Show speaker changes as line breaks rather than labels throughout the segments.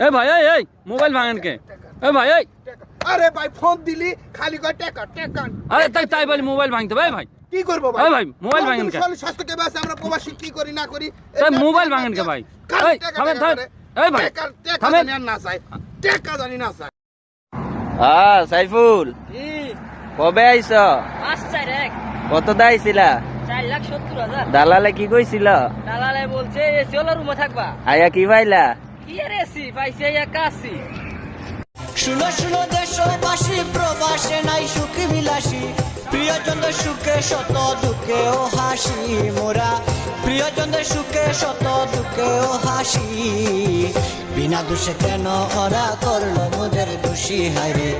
এ ভাই এই মোবাইল ভাঙেন কে? এ ভাই এই,
আরে ভাই ফোন দিলি খালি কয় টাকা টাকা।
আরে তাই বলি মোবাইল ভাঙতে ভাই ভাই
কি করব ভাই?
এই ভাই মোবাইল ভাঙেন কে?
স্বাস্থ্য কে বাসে আমরা প্রবাসী কি করি না করি।
তাই মোবাইল ভাঙেন কে ভাই? এই থামেন এই ভাই
থামেন না চাই টাকা জানি না চাই।
সাইফুল কবে আইছ? কত দাইছিলা?
4,70,000।
দালালে কি কইছিল?
দালালে বলছে এসি হলো রুমে থাকবা।
আয়া কি পাইলা?
কি আর এসি পাইছে একাশি।
শুনো শুনো দেশবাসী, প্রবাসে নাই সুখ বিলাসী, প্রিয়জনদের সুখে শত দুঃখে ও হাসি মোরা, প্রিয়জনদের সুখে শত দুঃখে ও হাসি। বিনা দোষে কেন ওরা করলো মোদের দোষী, হায়রে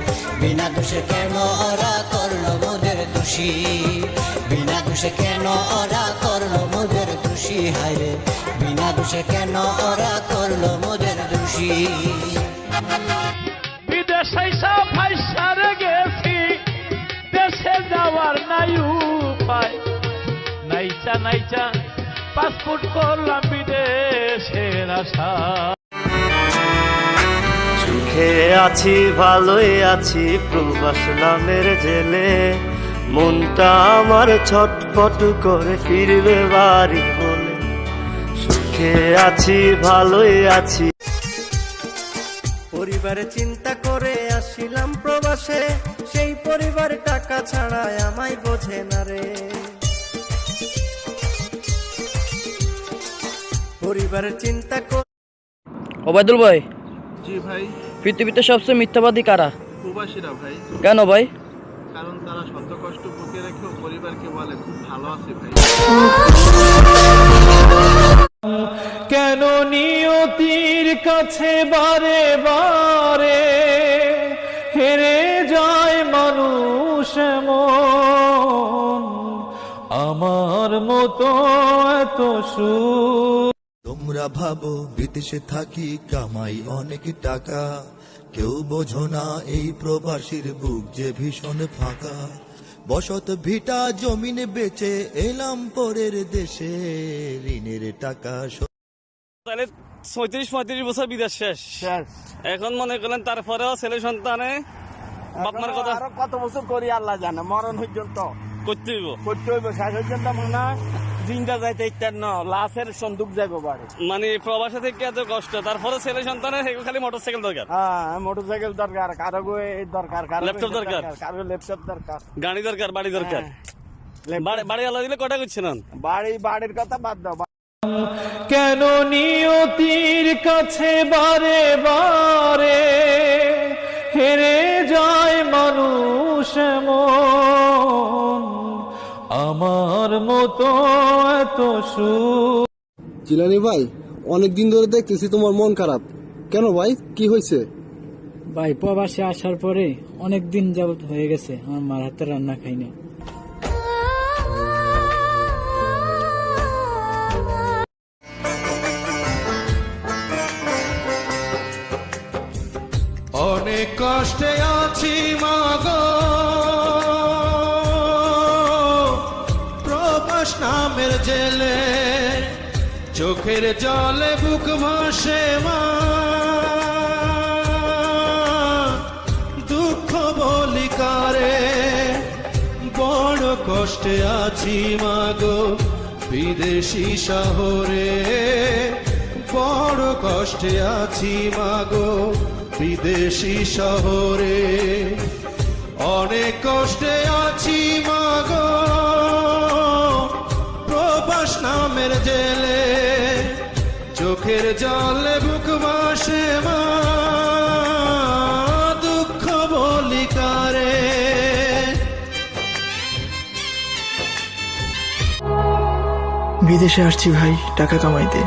বিনা দোষে কেন ওরা করলো মোদের দোষী, বিনা দোষে কেন ওরা করলো মোদের দোষী, হায়রে বিনা দোষে কেন ওরা করলো মোদের দোষী।
বিদেশে সব পয়সারে গেছি, দেশে যাওয়ার নাই উপায়, নাইচা পাসপোর্ট করলাম বিদেশের আশা।
সুখে আছি ভালোই আছি প্রবাস নামের জেলে, মনটা আমার ছটফট করে ফিরবে বাড়ি বলে। সুখে আছি ভালোই আছি, পরিবারে চিন্তা করে আসিলাম প্রবাসে, সেই পরিবার টাকা ছাড়া আমায় বোঝে না রে। পরিবারের চিন্তা করে।
ওবায়দুল ভাই,
জি ভাই।
পৃথিবীতে সবচেয়ে মিথ্যাবাদী কারা?
প্রবাসীরা ভাই।
কেন ভাই?
কারণ তারা শত কষ্ট বুকে রেখেও পরিবারকে বলে খুব ভালো আছে ভাই।
কেন নিয়তির কাছে বারে বারে হেরে যায় মানুষ মন, আমার মতো এত সুখ।
তোমরা ভাবো বিদেশে থাকি কামাই অনেক টাকা, কেউ বোঝো না এই প্রবাসীর বুক যে ভীষণ ফাঁকা। বসত ভিটা জমিন বেচে এলাম পরের দেশে, ঋণের টাকা।
তাহলে 35-35 বছর বিদেশ শেষ, এখন মনে করেন তারপরেও ছেলে সন্তানে বাপমার কথা
আরো কত বছর করি আল্লাহ জানে, মরণ পর্যন্ত
করতে হইব
শেষ পর্যন্ত মনে হয় জিন্দা যাইতে ইত্যাদ ন লাশের সন্দুক যাইব বাড়ি।
মানে প্রবাসে থেকে এত কষ্ট, তারপরে ছেলে সন্তানের খালি মোটরসাইকেল দরকার,
হ্যাঁ মোটরসাইকেল দরকার, কারো দরকার, কারো
ল্যাপটপ দরকার,
কারো ল্যাপটপ দরকার,
গাড়ি দরকার, বাড়ি দরকার। বাড়ি আলাদা দিলে কটা করছে না?
বাড়ির কথা বাদ দাও।
কেন নিয়তির কাছে বারে বারে হেরে যায় মানুষ মন, আমার মতো এত সুখ।
জিলানি ভাই, অনেকদিন ধরে দেখতেছি তোমার মন খারাপ কেন ভাই? কি হয়েছে
ভাই? প্রবাসে আসার পরে অনেক দিন যাবত হয়ে গেছে আমার মার হাতে রান্না খাই না।
অনেক কষ্টে আছি মাগো, প্রবাস নামের জেলে, চোখের জলে বুক ভাসে মা, দুঃখ বলি কারে, বড় কষ্টে আছি মাগো বিদেশি শহরে, বড় কষ্টে আছি মাগো বিদেশি শহরে, অনেক কষ্টে আছি মাগো প্রবাস নামের জেলে, চোখের জলে বুক ভাসে মা, দুঃখ বলি কারে।
বিদেশে আসছি ভাই টাকা কামাইতে,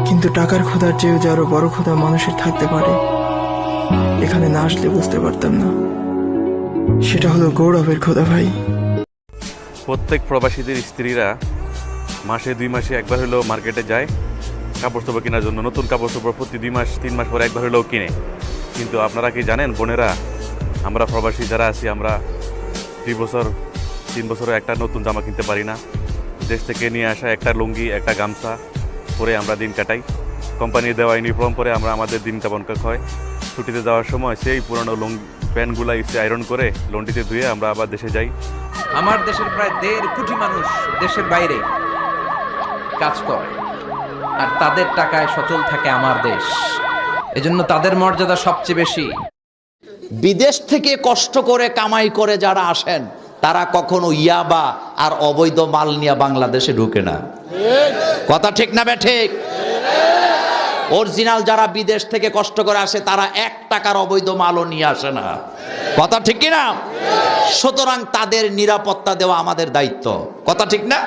কিন্তু টাকার ক্ষুধার চেয়েও যে আরো বড় ক্ষুধা মানুষের থাকতে পারে এখানে না আসলে বুঝতে পারতাম না। সেটা হলো গৌরবের ক্ষুধা ভাই।
প্রত্যেক প্রবাসীদের স্ত্রীরা মাসে 2 মাসে একবার হলেও মার্কেটে যায় কাপড় চোপড় কেনার জন্য। নতুন কাপড় চোপড় প্রতি 2 মাস 3 মাস পরে একবার হলেও কিনে। কিন্তু আপনারা কি জানেন বোনেরা, আমরা প্রবাসী যারা আছি আমরা 2 বছর 3 বছরে একটা নতুন জামা কিনতে পারি না। দেশ থেকে নিয়ে আসা একটা লুঙ্গি একটা গামছা পরে আমরা দিন কাটাই। কোম্পানির দেওয়া ইউনিফর্ম পরে আমরা আমাদের দিন যাপন হয়। ছুটিতে যাওয়ার সময় সেই পুরনো প্যান্টগুলো ইস্ত্রি আয়রন করে লন্ডিতে ধুয়ে আমরা আবার দেশে যাই।
আমার দেশের প্রায় 1.5 কোটি মানুষ দেশের বাইরে কাজ করে, আর তাদের টাকায় সচল থাকে আমার দেশ। এজন্য তাদের মর্যাদা সবচেয়ে বেশি।
বিদেশ থেকে কষ্ট করে কামাই করে যারা আসেন তারা কখনো ইয়াবা আর অবৈধ মাল নিয়ে বাংলাদেশে ঢুকে না। কথা ঠিক না ঠিক? অরিজিনাল যারা বিদেশ থেকে কষ্ট করে আসে তারা 1 টাকার অবৈধ মালও নিয়ে আসে না। কথা ঠিক কিনা? সুতরাং তাদের নিরাপত্তা দেওয়া আমাদের দায়িত্ব। কথা ঠিক না?